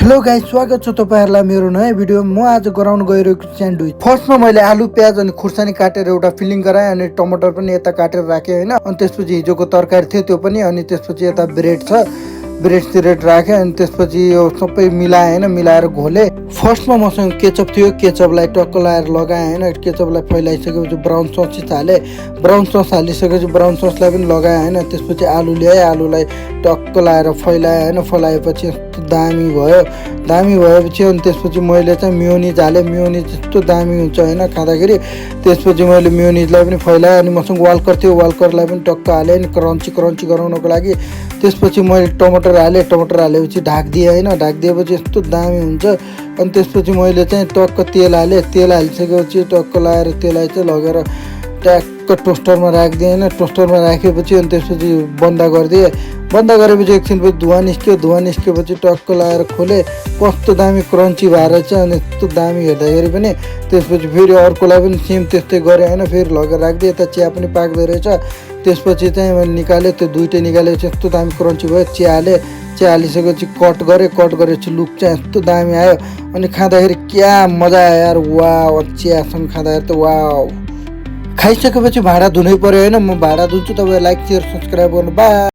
Hello guys, स्वागत छ तपाईहरुलाई मेरो नयाँ भिडियो। म आज गराउन गइरहेको छु स्यान्डविच। फर्स्टमा मैले आलु प्याज अनि खुर्सानी काटेर एउटा फिलिङ गराएँ अनि टमाटर पनि यता काटेर राखेँ हैन। अनि त्यसपछि हिजोको तरकारी थियो त्यो पनि, अनि त्यसपछि यता ब्रेड छ, ब्रेड सिरेड राखेँ। अनि त्यसपछि यो सबै मिलाएँ हैन, मिलाएर घोले। फर्स्टमा मसँग केचप थियो, केचपलाई टक्क लाएर लगाएँ हैन। केचपलाई फैलाइसकेपछि ब्राउन सस हालेँ, ब्राउन सस हालिसकेपछि ब्राउन ससलाई पनि लगाएँ हैन। त्यसपछि आलु ल्याएँ, आलुलाई टक्क लाएर फैलाएँ हैन। फैलाएपछि यस्तो दामी भयो, दामी भएपछि अनि त्यसपछि मैले चाहिँ मेयोनिज हालेँ। मेयोनिज यस्तो दामी हुन्छ हैन खाँदाखेरि। त्यसपछि मैले मेयोनिजलाई पनि फैलाएँ अनि मसँग वालकर थियो, वालकरलाई पनि टक्क हालेँ अनि क्रन्ची क्रन्ची गराउनको लागि। त्यसपछि मैले टमाटर हालेँ, टमाटर हालेपछि ढाकिदिएँ हैन। ढाकिदिएपछि यस्तो दामी हुन्छ। अनि त्यसपछि मैले चाहिँ टक्क तेल हालेँ, तेल हालिसकेपछि टक्क लाएर त्यसलाई चाहिँ लगेर ट्याक्क टोस्टरमा राखिदिएँ हैन। टोस्टरमा राखेपछि अनि त्यसपछि बन्द गरिदिएँ। बन्द गरेपछि एकछिनपछि धुवा निस्क्यो, धुवा निस्केपछि टक्क लाएर खोलेँ। कस्तो दामी क्रन्ची भएर चाहिँ अनि यस्तो दामी हेर्दाखेरि पनि। त्यसपछि फेरि अर्कोलाई पनि सेम त्यस्तै गरेँ हैन। फेरि लगेर राखिदिएँ, यता चिया पनि पाक्दो रहेछ। त्यसपछि चाहिँ मैले निकालेँ, त्यो दुइटै निकालेपछि यस्तो दामी क्रन्ची भयो। चिया हालेँ, चिया हालिसकेपछि कट गरेपछि लुक चाहिँ यस्तो दामी आयो। अनि खाँदाखेरि क्या मजा आयो यार, वाउ। चियासँग खाँदाखेरि त वाउ। खाइसकेपछि भाँडा धुनै पर्यो हैन। म भाँडा धुन्छु, तपाईँ लाइक शेयर सब्सक्राइब गर्नु। बाई।